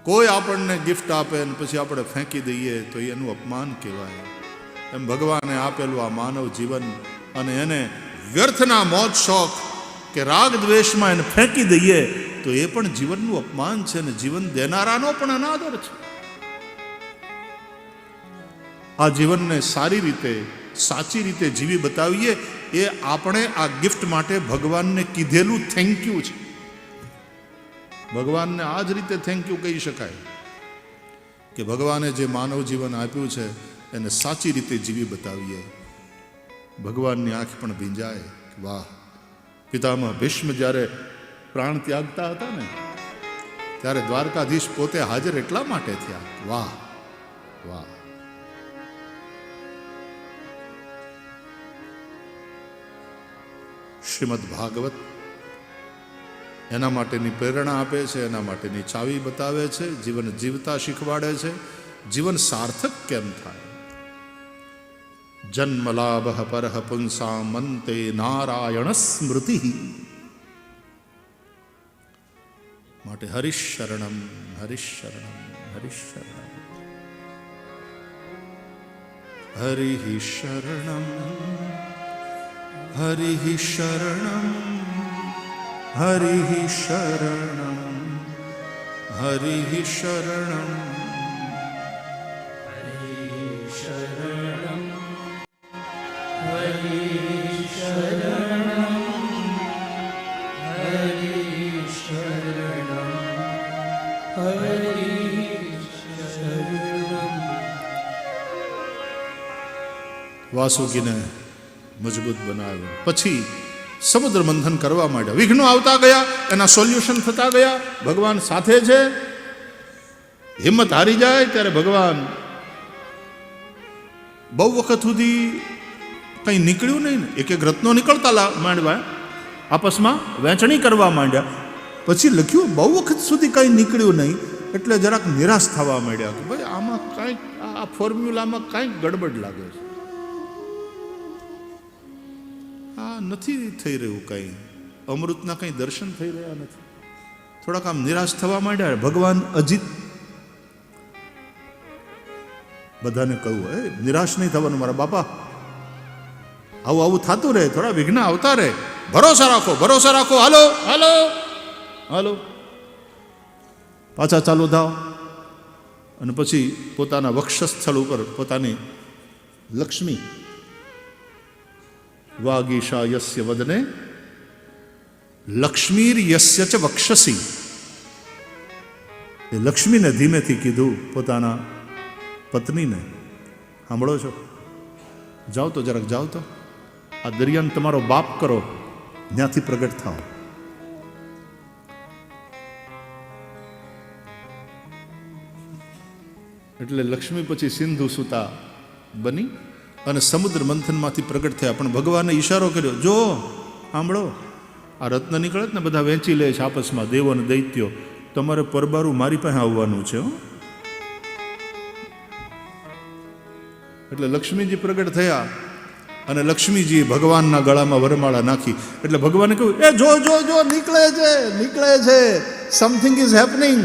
કોઈ આપણને ગિફ્ટ આપે અને પછી આપણે ફેંકી દઈએ તો એનું અપમાન કહેવાય. એમ ભગવાને આપેલું આ માનવ જીવન અને એને વ્યર્થના મોજ શોખ કે રાગ દ્વેષમાં એને ફેંકી દઈએ તો એ પણ જીવનનું અપમાન છે અને જીવન દેનારાનો પણ અનાદર છે. આ જીવનને સારી રીતે સાચી રીતે જીવી બતાવીએ એ આપણે આ ગિફ્ટ માટે ભગવાનને કીધેલું થેન્ક યુ છે. ભગવાનને આ જ રીતે થેન્ક યુ કહી શકાય કે ભગવાને જે માનવ જીવન આપ્યું છે એને સાચી રીતે જીવી બતાવીએ. ભગવાનની આંખ પણ ભીંજાય. વાહ! પિતામહ ભીષ્મ જ્યારે પ્રાણ ત્યાગતા હતા ને ત્યારે દ્વારકાધીશ પોતે હાજર એટલા માટે થયા. વાહ વાહ! શ્રીમદ ભાગવત એના માટેની પ્રેરણા આપે છે, એના માટેની ચાવી બતાવે છે, જીવન જીવતા શીખવાડે છે. જીવન સાર્થક કેમ થાય? જન્મલાભ પરહ પુંસા મંતે નારાયણ સ્મૃતિ. માટે હરિશરણમ હરિશરણમ હરિશરણમ હરિશરણમ હરિશરણમ હરિશરણમ હરિશરણમ વાસુકીને મજબૂત બનાવ્યો. પછી સમુદ્ર મંથન કરવા માંડ્યા. વિઘ્નો આવતા ગયા, એના સોલ્યુશન થતા ગયા. ભગવાન સાથે છે. હિંમત હારી જાય ત્યારે ભગવાન બહુ વખત સુધી કંઈ નીકળ્યું નહીં ને. એક એક રત્નો નીકળતા માંડવા, આપસમાં વહેંચણી કરવા માંડ્યા. પછી લખ્યું બહુ વખત સુધી કંઈ નીકળ્યું નહીં એટલે જરાક નિરાશ થવા માંડ્યા કે ભાઈ આમાં કાંઈક આ ફોર્મ્યુલામાં કાંઈક ગડબડ લાગે છે. આ નથી થઈ રહ્યું, કંઈ અમૃતના કંઈ દર્શન થઈ રહ્યા નથી. થોડાક આમ નિરાશ થવા માંડ્યા. ભગવાન અજીત બધાને કહ્યું, એ નિરાશ નહીં થવાનું મારા બાપા, આવું આવું થતું રહે, થોડા વિઘ્ન આવતા રહે, ભરોસા રાખો ભરોસા રાખો, હાલો હાલો હાલો. પાછા ચાલુ થાવ. અને પછી પોતાના વક્ષસ્થળ ઉપર પોતાની લક્ષ્મી વાગીશા યસ્ય વદને લક્ષ્મીર યસ્ય ચ વક્ષસી. એ લક્ષ્મીને ધીમેથી કીધું પોતાના પત્નીને, સાંભળો છો? જાઓ તો જરાક જાઓ તો આ દરિયાને તમારો બાપ કરો, ત્યાંથી પ્રગટ થાઓ. એટલે લક્ષ્મી પછી સિંધુ સુતા બની અને સમુદ્ર મંથનમાંથી પ્રગટ થયા. પણ ભગવાને ઈશારો કર્યો, જો સાંભળો, આ રત્ન નીકળે ને બધા વેચી લે છે આપસમાં, દેવો અને દૈત્યો, તમારે પરબારું મારી પાસે આવવાનું છે. એટલે લક્ષ્મીજી પ્રગટ થયા અને લક્ષ્મીજી ભગવાનના ગળામાં વરમાળા નાખી. એટલે ભગવાને કહ્યું, એ જો જો જો નીકળે છે નીકળે છે, સમથિંગ ઇઝ હેપનિંગ.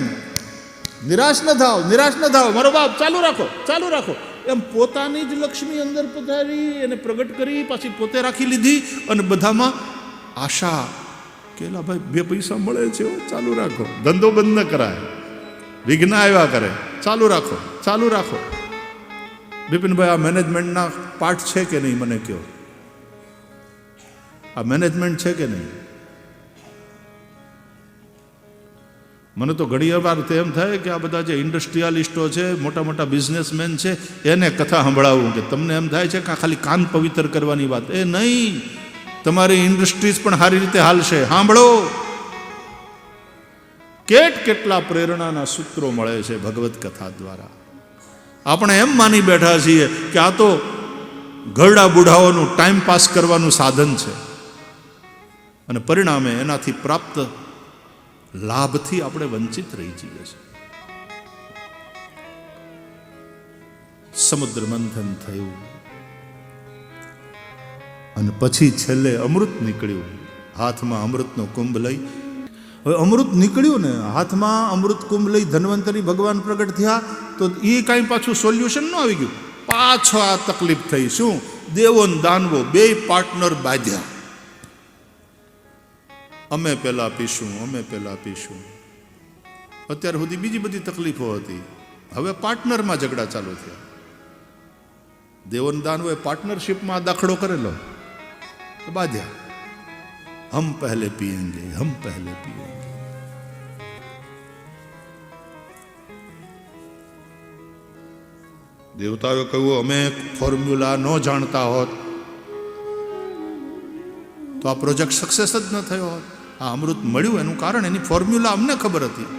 નિરાશ ન થાવ નિરાશ ન થાવ મારો બાપ, ચાલુ રાખો ચાલુ રાખો. એમ પોતાની જ લક્ષ્મી અંદર પધારી, એને પ્રગટ કરી, પાછી પોતે રાખી લીધી અને બધામાં આશા કે ભાઈ 2 પૈસા મળે છે, ચાલુ રાખો, ધંધો બંધ ન કરાય, વિઘ્ન આવ્યા કરે, ચાલુ રાખો ચાલુ રાખો. બિપિનભાઈ, આ મેનેજમેન્ટના પાર્ટ છે કે નહીં મને કહો? આ મેનેજમેન્ટ છે કે નહીં? મને તો ઘણી વાર તો એમ થાય કે આ બધા જે ઇન્ડસ્ટ્રીયાલિસ્ટો છે, મોટા મોટા બિઝનેસમેન છે, એને કથા સંભળાવું કે તમને એમ થાય છે કે ખાલી કાન પવિત્ર કરવાની વાત. એ નહીં, તમારી ઇન્ડસ્ટ્રીઝ પણ સારી રીતે હાલશે. સાંભળો, કેટલા પ્રેરણાના સૂત્રો મળે છે ભગવત કથા દ્વારા. આપણે એમ માની બેઠા છીએ કે આ તો ઘરડા બુઢાઓનું ટાઈમ પાસ કરવાનું સાધન છે, અને પરિણામે એનાથી પ્રાપ્ત લાભથી આપણે વંચિત રહી જઈએ છીએ. સમુદ્ર મંથન થયું અને પછી છેલ્લે અમૃત નીકળ્યું. હાથમાં અમૃતનો કુંભ લઈ હવે અમૃત નીકળ્યું ને, હાથમાં અમૃત કુંભ લઈ ધન્વંતરી ભગવાન પ્રગટ થયા, તો એ કાંઈ પાછું સોલ્યુશન ન આવી ગયું, પાછો આ તકલીફ થઈ. શું? દેવો ને દાનવો બે પાર્ટનર બાંધ્યા. અમે પહેલા પીશું, અમે પહેલા પીશું. અત્યાર સુધી બીજી બધી તકલીફો હતી, હવે પાર્ટનરમાં ઝઘડા ચાલુ થયા. દેવો ને દાનવોએ પાર્ટનરશિપમાં દાખલો કરેલો, બાંધ્યા. હમ પહેલે પીએંગે, હમ પહેલે પીએંગે. દેવતાઓએ કહ્યું, અમે ફોર્મ્યુલા ન જાણતા હોત તો આ પ્રોજેક્ટ સક્સેસ જ ન થયો હોત. આ અમૃત મળ્યું એનું કારણ એની ફોર્મ્યુલા અમને ખબર હતી.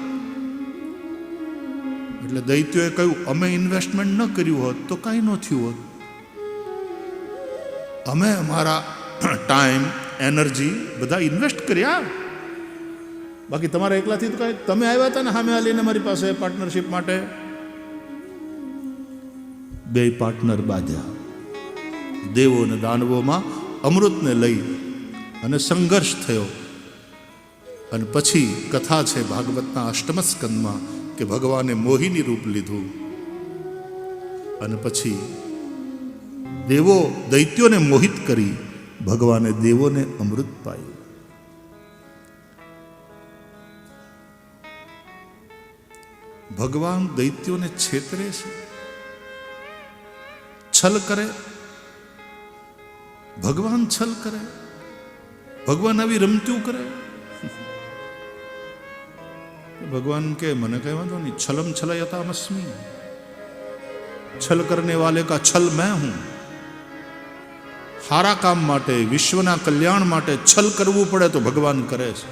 એટલે દૈત્યોએ કહ્યું, અમે ઇન્વેસ્ટમેન્ટ ન કર્યું હોત તો કાંઈ ન થયું હોત. અમે અમારા ટાઈમ, એનર્જી બધા ઇન્વેસ્ટ કર્યા, બાકી તમારા એકલાથી તો કાંઈ. તમે આવ્યા હતા ને સામે આલીને મારી પાસે પાર્ટનરશિપ માટે. બે પાર્ટનર બાંધ્યા. દેવો અને દાનવોમાં અમૃતને લઈ અને સંઘર્ષ થયો. અને પછી કથા છે ભાગવતના અષ્ટમ સ્કંદમાં કે ભગવાને મોહિની રૂપ લીધું અને પછી દેવો દૈત્યોને મોહિત કરી, ભગવાને દેવોને અમૃત પાયું. ભગવાન દૈત્યોને છેતરે છે, છલ કરે. ભગવાન છલ કરે, ભગવાન આવી રમતું કરે. ભગવાન કે મને કઈ વાંધો નહીં, છલમ છલયતામસ્મી, છલ કરને વાલે કા છલ મેં હું. સારા કામ માટે, વિશ્વના કલ્યાણ માટે છલ કરવું પડે તો ભગવાન કરે છે.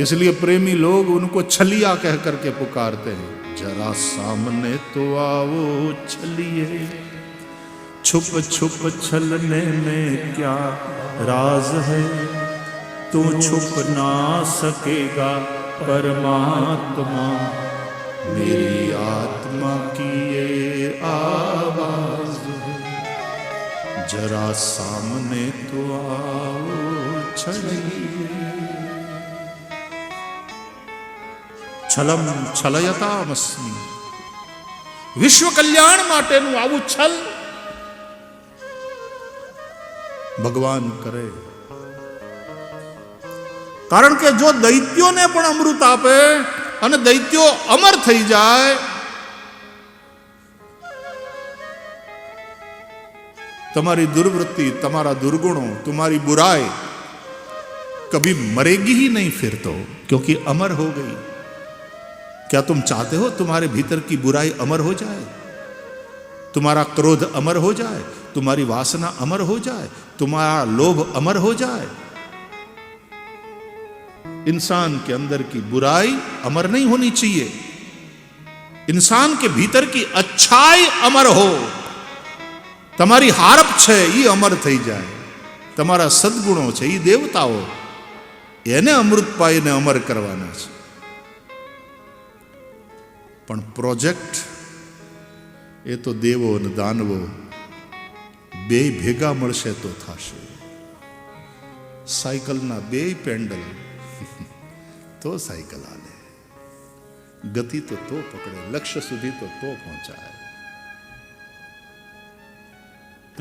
इसलिए प्रेमी लोग उनको छलिया कह करके पुकारते हैं. जरा सामने तो आओ छलिए, छुप छुप छलने में क्या राज है, तू छुप ना सकेगा परमात्मा, मेरी आत्मा की ये आवाज है. जरा सामने तो आओ छलिए. છલમ છલયતામસ્મિ, વિશ્વ કલ્યાણ માટેનું આવું છલ ભગવાન કરે. કારણ કે જો દૈત્યોને પણ અમૃત આપે અને દૈત્યો અમર થઈ જાય, તમારી दुर्वृत्ति, તમારા दुर्गुणों, तुम्हारी बुराई कभी मरेगी ही नहीं फिर तो, क्योंकि अमर हो गई. क्या तुम चाहते हो तुम्हारे भीतर की बुराई अमर हो जाए, तुम्हारा क्रोध अमर हो जाए, तुम्हारी वासना अमर हो जाए, तुम्हारा लोभ अमर हो जाए? इंसान के अंदर की बुराई अमर नहीं होनी चाहिए. इंसान के भीतर की अच्छाई अमर हो. તમારી હારપ છે એ અમર થઈ જાય, તમારા સદગુણો છે એ દેવતાઓ, એને અમૃત પાઈને અમર કરવાના છે. પણ પ્રોજેક્ટ એ તો દેવો અને દાનવો બે ભેગા મળશે તો થશે. સાયકલના બે પેન્ડલ તો સાયકલ હાલે, ગતિ તો પકડે, લક્ષ્ય સુધી તો પહોંચાય.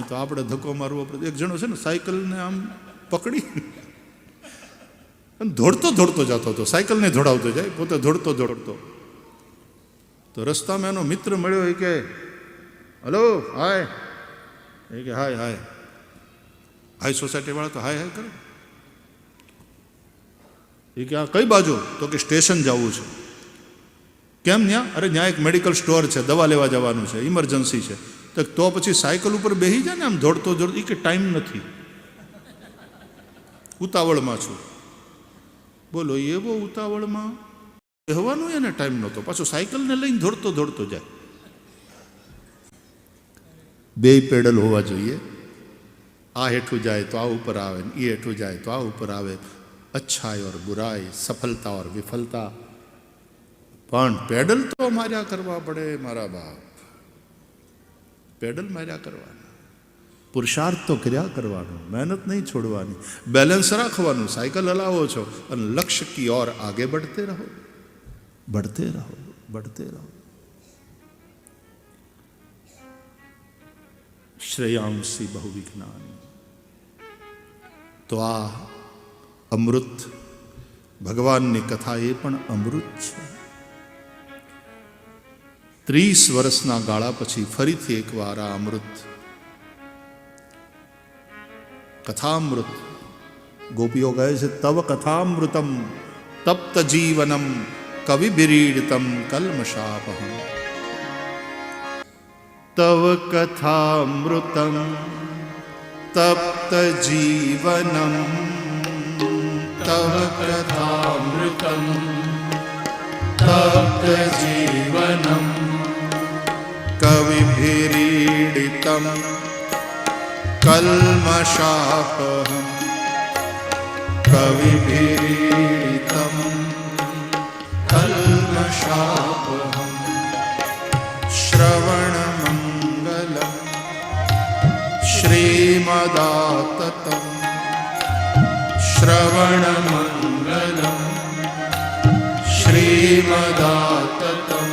તો આપણે ધક્કો મારવો પડે. એક જણો છે ને સાયકલને આમ પકડી અને દોડતો દોડતો જતો હતો, સાયકલને દોડાવતો જાય, પોતે દોડતો દોડતો. તો રસ્તામાં એનો મિત્ર મળ્યો. એ કે હલો, હાય. એ કે હાય હાય હાય. સોસાયટી વાળા તો હાય હાય કરે. એ કે આ કઈ બાજુ? તો કે સ્ટેશન જવું છે. કેમ ત્યાં? અરે ત્યાં એક મેડિકલ સ્ટોર છે, દવા લેવા જવાનું છે, ઇમરજન્સી છે. તો પછી સાયકલ ઉપર બેસી જાય ને આમ દોડતો દોડતો. એ કે ટાઈમ નથી, ઉતાવળમાં છું. બોલો, એવો ઉતાવળમાં કહેવાનું એને ટાઈમ નહોતો, પાછો સાયકલને લઈને દોડતો દોડતો જાય. બે પેડલ હોવા જોઈએ. આ હેઠું જાય તો આ ઉપર આવે, એ હેઠું જાય તો આ ઉપર આવે. अच्छाई और बुराई, सफलता और विफलता. પણ પેડલ તો માર્યા કરવા પડે મારા બાપ, પેડલ માર્યા કરવાના. પુરુષાર્થ તો કર્યા કરવાનો, મહેનત નહીં છોડવાની, બેલેન્સ રાખવાનું. સાયકલ હલાવો છો અને લક્ષ્ય કી ઓર આગે बढ़ते रहो, बढ़ते रहो, बढ़ते रहो. શ્રેયાંસી બહુ વિજ્ઞાન. તો આ અમૃત ભગવાનની કથા એ પણ અમૃત છે. 30 વર્ષના ગાળા પછી ફરીથી એકવાર આ અમૃત, કથામૃત. ગોપીઓ કહે છે તવ કથામૃતમ તપ્ત જીવનમ કવિભિરીડિતમ કલ્મષાપહમ. તવ કથામૃતમ તપ્ત જીવનમ, તવ કથામૃતમ તપ્ત જીવનમ કવિભિરીડિતમ કલ્મષાપહમ, કવિભિરીડિતમ કલ્મષાપહમ. શ્રવણમંગલમ શ્રીમદાતતમ, શ્રવણમંગલમ શ્રીમદાતતમ.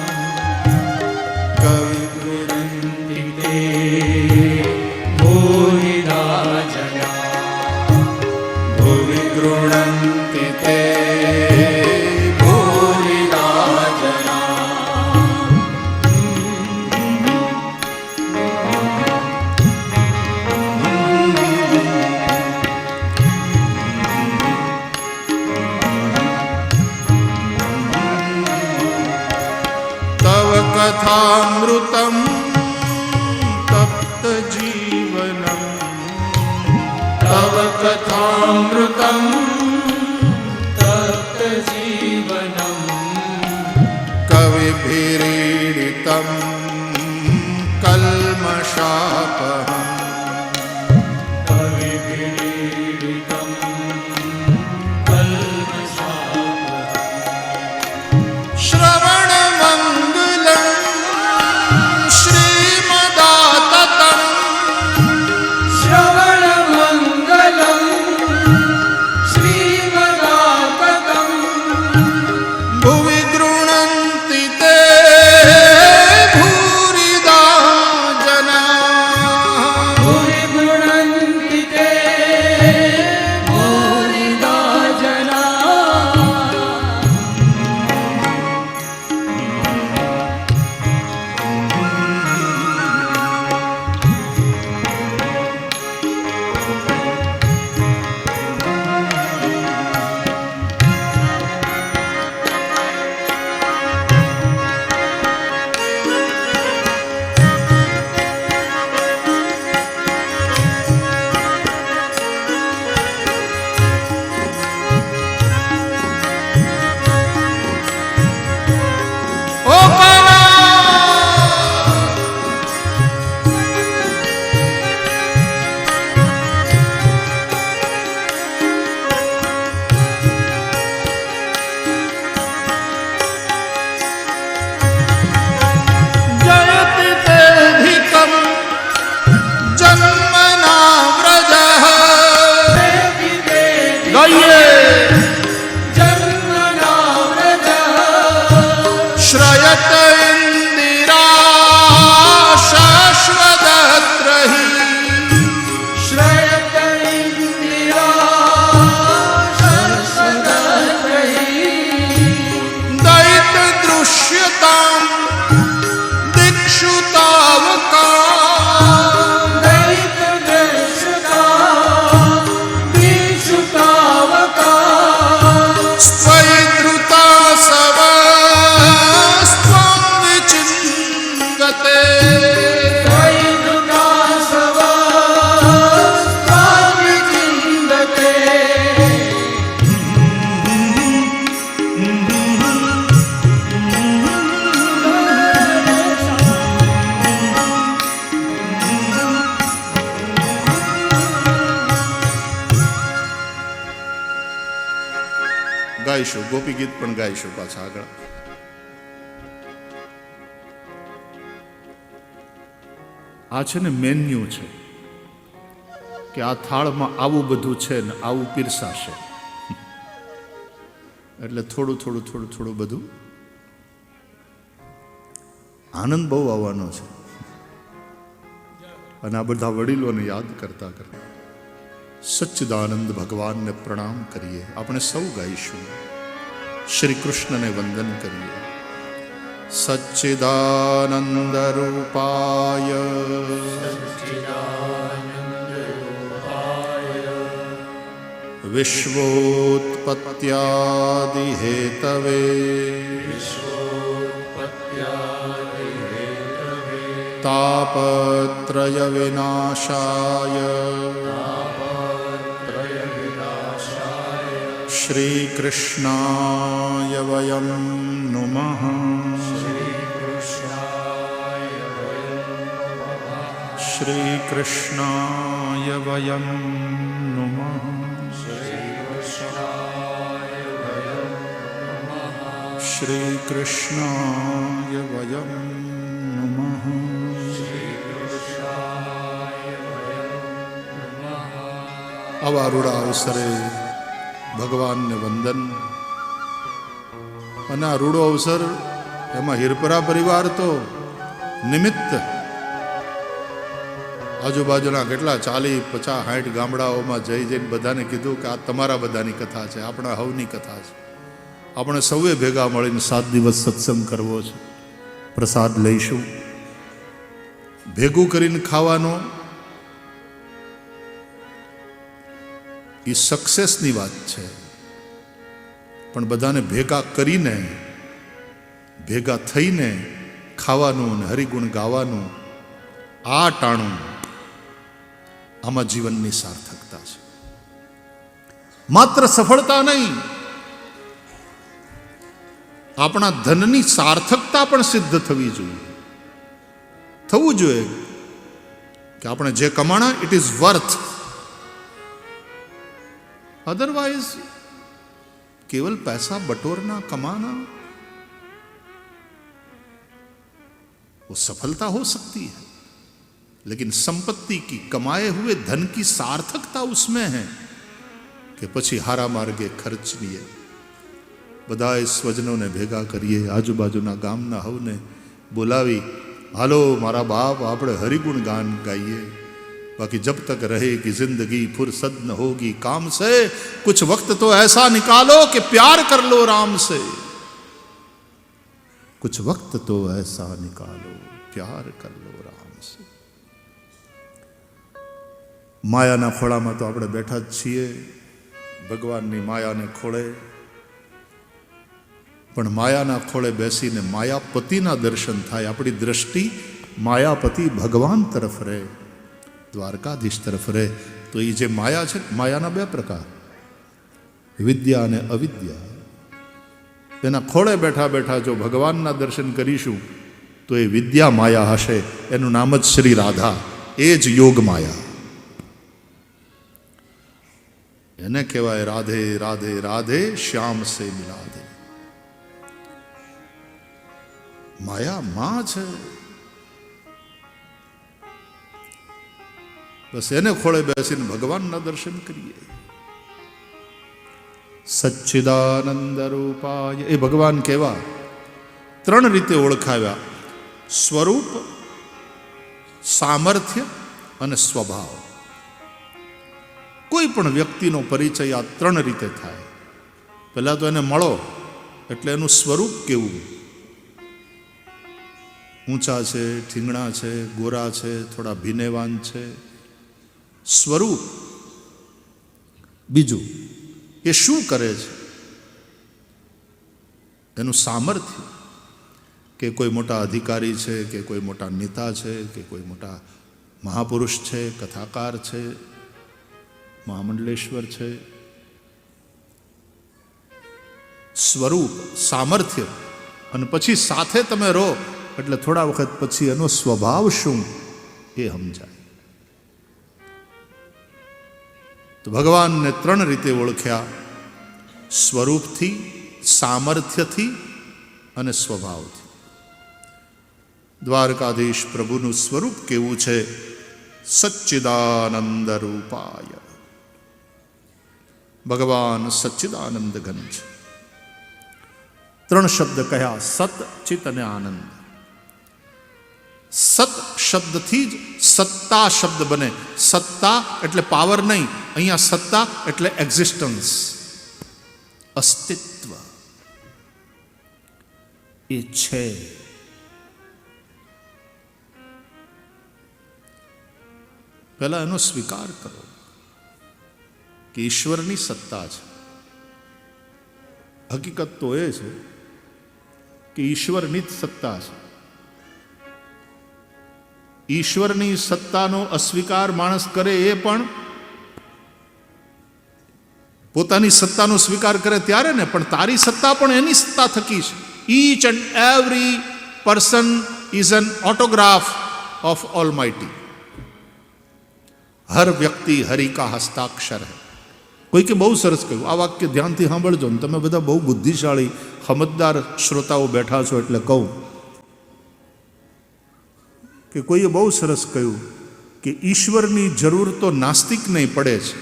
કવિગુરંતિતે ભૂરિદા જના, ભુવિ ગૃણન્તિ તે ભૂરિદા જના. તવ કથામૃતમ તપ્ત જીવનમ, તવ કથામૃતમ તપ્ત જીવનમ કવિભિરીડિતમ કલ્મષાપહમ, કવિભિરીડિતમ કલ્મષાપહમ. શ્રવણમંગલમ શ્રીમદાતતમ, શ્રવણમંગલમ શ્રીમદાતતમ. ભુવિ ગૃણન્તિ તે ભૂરિદા જના, ભુવિ ગૃણન્તિ તે ભૂરિદા જના. ઓ કાના. જયતિ તેધિકમ જન્મના વ્રજઃ. ગાઈએ જન્મના વ્રજઃ. શ્રયત ઇન્દિરા શાશ્વતત્રહિ, શ્રયત ઇન્દ્રિયા શાશ્વતત્રયી. દૈત દૃશ્યતામ દિક્ષુ તાવકામ. દૈત દૃશ્યતા દિક્ષુ તાવકા. સ્વૈ ધૃતા સવ સ્ત્વં વિચિંગતે. વૈદુકા સવા વિચિંદતે. ગાઈશું ગોપી ગીત પણ ગાઈશું પાછા આગળ. આ છે ને મેન્યુ છે. કે આ થાળમાં આવું બધું છે ને આવું પીરસાશે, એટલે થોડું થોડું થોડું થોડું બધું આનંદ બહુ આવવાનો છે. અને આ બધા વડીલોને યાદ કરતા કરતા સચ્ચિદાનંદ ભગવાનને પ્રણામ કરીએ. આપણે સૌ ગાઈશું, શ્રી કૃષ્ણને વંદન કરીએ. સચ્ચિદાનંદ રૂપાય વિશ્વોત્પત્યાદિ હેતવે તાપત્રય વિનાશાય શ્રી કૃષ્ણાય વયમ નુમઃ. શ્રી કૃષ્ણાય વયમ નુમઃ. શ્રી કૃષ્ણાય વયમ નમઃ. આવા રૂડા અવસરે ભગવાનને વંદન. અને આ રૂડો અવસર, એમાં હિરપરા પરિવાર તો નિમિત્ત. આજુબાજુના કેટલા 40, 50, 60 ગામડાઓમાં જઈને બધાને કીધું કે આ તમારા બધાની કથા છે, આપણા હવની કથા છે. આપણે સૌએ ભેગા મળીને 7 દિવસ સત્સંગ કરવો છે. પ્રસાદ લઈશું. ભેગું કરીને ખાવાનો એ સક્સેસની વાત છે, પણ બધાને ભેગા કરીને, ભેગા થઈને ખાવાનું અને હરિગુણ ગાવાનું, આ ટાણું, આમાં જીવનની સાર્થકતા છે. માત્ર સફળતા નહીં, આપણા ધનની સાર્થકતા પણ સિદ્ધ થવી જોઈએ. થવું જોઈએ કે આપણે જે કમાણા, ઇટ ઇઝ વર્થ. अदरवाइज केवल पैसा बटोरना, कमाना, वो सफलता हो सकती है, लेकिन संपत्ति की, कमाए हुए धन की सार्थकता उसमें है कि પછી હારા માર્ગે ખર્ચનીએ. બધાએ સ્વજનોને ભેગા કરીએ, આજુબાજુના ગામના હવને બોલાવી, હાલો મારા બાપ, આપણે હરિગુણ ગાન ગાઈએ. बाकी जब तक रहेगी जिंदगी फुर्सत न होगी काम से, कुछ वक्त तो ऐसा निकालो कि प्यार कर लो राम से. कुछ वक्त तो ऐसा निकालो प्यार कर लो राम से. માયાના ખોળામાં તો આપણે બેઠા જ છીએ, ભગવાનની માયાને ખોળે. પણ માયાના ખોળે બેસીને માયાપતિના દર્શન થાય. આપણી દ્રષ્ટિ માયાપતિ ભગવાન તરફ રહે, દ્વારકાધીશ તરફ રહે. તો એ જે માયા છે, માયાના 2 પ્રકાર, વિદ્યા અને અવિદ્યા. એના ખોળે બેઠા બેઠા જો ભગવાનના દર્શન કરીશું તો એ વિદ્યા માયા હશે. એનું નામ જ શ્રી રાધા, એ જ યોગ માયા. એને કહેવાય રાધે રાધે રાધે શ્યામ સે મિલા દે. માયા માં છે. બસ એને ખોળે બેસીને ભગવાનના દર્શન કરીએ. સચ્ચિદાનંદ રૂપાય, એ ભગવાન કેવા? 3 રીતે ઓળખાવ્યા: સ્વરૂપ, સામર્થ્ય અને સ્વભાવ. કોઈ પણ વ્યક્તિનો પરિચય આ 3 રીતે થાય. પહેલા તો એને મળો એટલે એનું સ્વરૂપ કેવું. ઊંચા છે, ઠીંગણા છે, ગોરા છે, થોડા ભીનેવાન છે, સ્વરૂપ. બીજું, એ શું કરે છે, એનું સામર્થ્ય, કે કોઈ મોટા અધિકારી છે, કે કોઈ મોટા નેતા છે, કે કોઈ મોટા મહાપુરુષ છે, કથાકાર છે, મહામંડલેશ્વર છે. સ્વરૂપ, સામર્થ્ય, અને પછી સાથે તમે રહો એટલે થોડા વખત પછી એનો સ્વભાવ શું એ સમજાય. તો ભગવાનને 3 રીતે ઓળખ્યા: સ્વરૂપથી, સામર્થ્યથી અને સ્વભાવથી. દ્વારકાધીશ પ્રભુનું સ્વરૂપ કેવું છે સચ્ચિદાનંદ રૂપાય. ભગવાન સચ્ચિદાનંદ ઘન છે. 3 શબ્દ કહ્યા, સત, ચિત અને આનંદ. સત શબ્દથી જ સત્તા શબ્દ બને. સત્તા એટલે પાવર નહીં, અહીંયા સત્તા એટલે એક્ઝિસ્ટન્સ, અસ્તિત્વ. એ છે. પહેલા એનો સ્વીકાર કરો કે ઈશ્વરની સત્તા છે. હકીકત તો એ છે કે ઈશ્વરની જ સત્તા છે. ઈશ્વરની સત્તાનો અસ્વીકાર માણસ કરે એ પણ પોતાની સત્તાનો સ્વીકાર કરે ત્યારે ને, પણ તારી સત્તા પણ એની સત્તા થકી છે. Each and every person is an autograph of almighty. હર વ્યક્તિ હરિ કા હસ્તાક્ષર હૈ. કોઈ કે બહુ સરસ કહ્યું, આ વાક્ય ધ્યાનથી સાંભળજો ને, તમે બધા બહુ બુદ્ધિશાળી સમજદાર શ્રોતાઓ બેઠા છો એટલે કહું કે કોઈએ બહુ સરસ કહ્યું કે ઈશ્વરની જરૂર તો નાસ્તિકને પડે છે.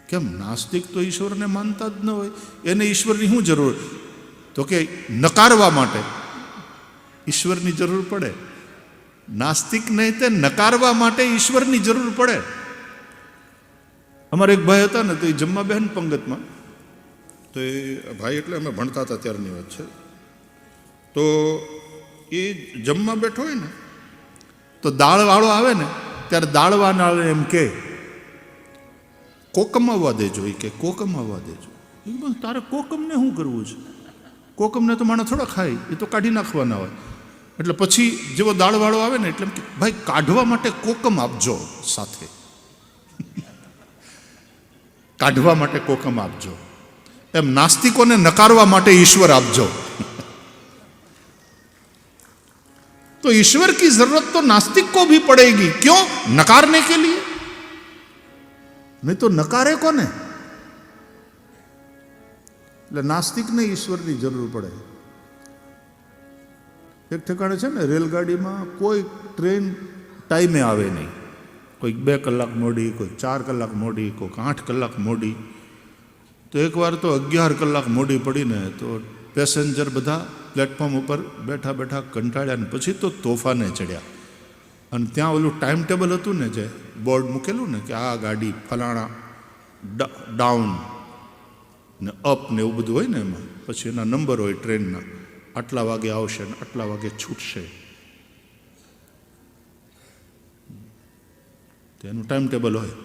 કેમ? નાસ્તિક તો ઈશ્વરને માનતા જ ન હોય, એને ઈશ્વરની શું જરૂર? તો કે નકારવા માટે ઈશ્વરની જરૂર પડે. નાસ્તિકને તે નકારવા માટે ઈશ્વરની જરૂર પડે. અમારે એક ભાઈ હતા ને, તો એ જમવા બહેન પંગતમાં, તો એ ભાઈ એટલે અમે ભણતા હતા ત્યારની વાત છે, તો એ જમવા બેઠો હોય ને તો દાળવાળો આવે ને ત્યારે દાળવાળો એમ કે કોકમ આવવા દેજો. એ કે કોકમ આવવા દેજો. એ બસ તારે કોકમને શું કરવું છે? કોકમને તો માણસ થોડા ખાય, એ તો કાઢી નાખવાના હોય. એટલે પછી જેવો દાળવાળો આવે ને એટલે ભાઈ કાઢવા માટે કોકમ આપજો સાથે. કાઢવા માટે કોકમ આપજો. એમ નાસ્તિકોને નકારવા માટે ઈશ્વર આપજો. तो ईश्वर की जरूरत तो नास्तिक को भी पड़ेगी. क्यों? नकारने के लिए. नहीं तो नकारे कोने? એટલે નાસ્તિકને ઈશ્વરની જરૂર પડે. એક ઠેકાણે છે ને રેલગાડીમાં કોઈ ટ્રેન ટાઈમે આવે નહીં. કોઈક 2 કલાક મોડી, કોઈક 4 કલાક મોડી, કોઈક 8 કલાક મોડી. તો એકવાર તો 11 કલાક મોડી પડીને તો પેસેન્જર બધા પ્લેટફોર્મ ઉપર બેઠા બેઠા કંટાળ્યા ને પછી તો તોફાને ચડ્યા. અને ત્યાં ઓલું ટાઈમ ટેબલ હતું ને, જે બોર્ડ મૂકેલું ને કે આ ગાડી ફલાણા ડાઉન ને અપ ને એવું બધું હોય ને, એમાં પછી એના નંબર હોય ટ્રેનના, આટલા વાગે આવશે ને આટલા વાગે છૂટશે. તેનું ટાઈમ ટેબલ હોય.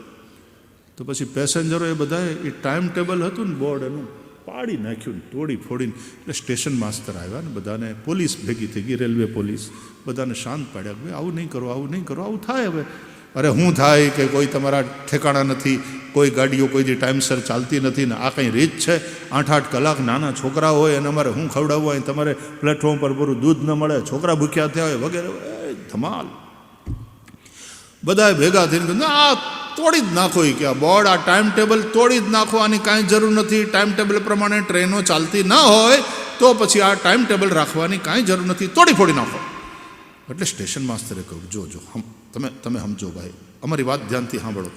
તો પછી પેસેન્જરો એ બધાએ એ ટાઈમ ટેબલ હતું ને બોર્ડ એનું પાડી નાખ્યું ને તોડી ફોડીને. એટલે સ્ટેશન માસ્તર આવ્યા ને બધાને, પોલીસ ભેગી થઈ ગઈ, રેલવે પોલીસ, બધાને શાંત પાડ્યા કે ભાઈ આવું નહીં કરો, આવું નહીં કરો, આવું થાય હવે. અરે શું થાય કે કોઈ તમારા ઠેકાણા નથી, કોઈ ગાડીઓ કોઈ દી ટાઈમસર ચાલતી નથી ને આ કંઈ રીત છે? 8-8 કલાક નાના છોકરા હોય અને અમારે શું ખવડાવવું હોય? તમારે પ્લેટફોર્મ પર પૂરું દૂધ ન મળે, છોકરા ભૂખ્યા થયા હોય વગેરે. ધમાલ. બધાએ ભેગા થઈને આ તોડી જ નાખો. કે આ બોર્ડ, આ ટાઈમ ટેબલ તોડી જ નાખો, આની કાંઈ જરૂર નથી. ટાઈમ ટેબલ પ્રમાણે ટ્રેનો ચાલતી ન હોય તો પછી આ ટાઈમ ટેબલ રાખવાની કાંઈ જરૂર નથી, તોડી ફોડી નાખો. એટલે સ્ટેશન માસ્તરે કહ્યું, જો તમે સમજો ભાઈ, અમારી વાત ધ્યાનથી સાંભળો.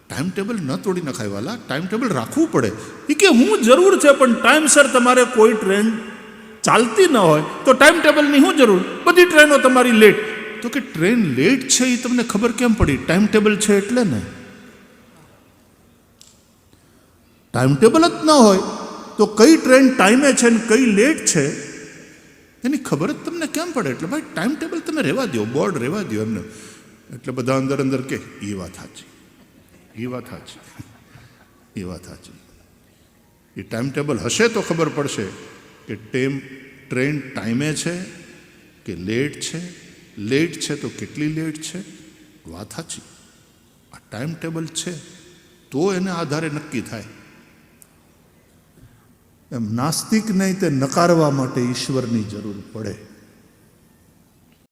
ટાઈમ ટેબલ ન તોડી નખાય વાલા, ટાઈમ ટેબલ રાખવું પડે. એ કે હું જરૂર છે, પણ ટાઈમસર તમારે કોઈ ટ્રેન ચાલતી ન હોય તો ટાઈમ ટેબલની શું જરૂર? બધી ટ્રેનો તમારી લેટ. તો કે ટ્રેન લેટ છે એ તમને ખબર કેમ પડી? ટાઈમ ટેબલ છે એટલે ને. ટાઈમ ટેબલ જ ન હોય તો કઈ ટ્રેન ટાઈમે છે ને કઈ લેટ છે એની ખબર જ તમને કેમ પડે? એટલે ભાઈ ટાઈમ ટેબલ તમે રહેવા દો, બોર્ડ રહેવા દો એમને. એટલે બધા અંદર કે એ વાત સાચી, એ વાત સાચી, એ વાત સાચી. એ ટાઈમ ટેબલ હશે તો ખબર પડશે કે ટ્રેન ટાઈમે છે કે લેટ છે. લેટ છે તો કેટલી લેટ છે. વાત સાચી. આ ટાઈમ ટેબલ છે તો એને આધારે નક્કી થાય. એમ નાસ્તિક નહીં તે નકારવા માટે ઈશ્વરની જરૂર પડે.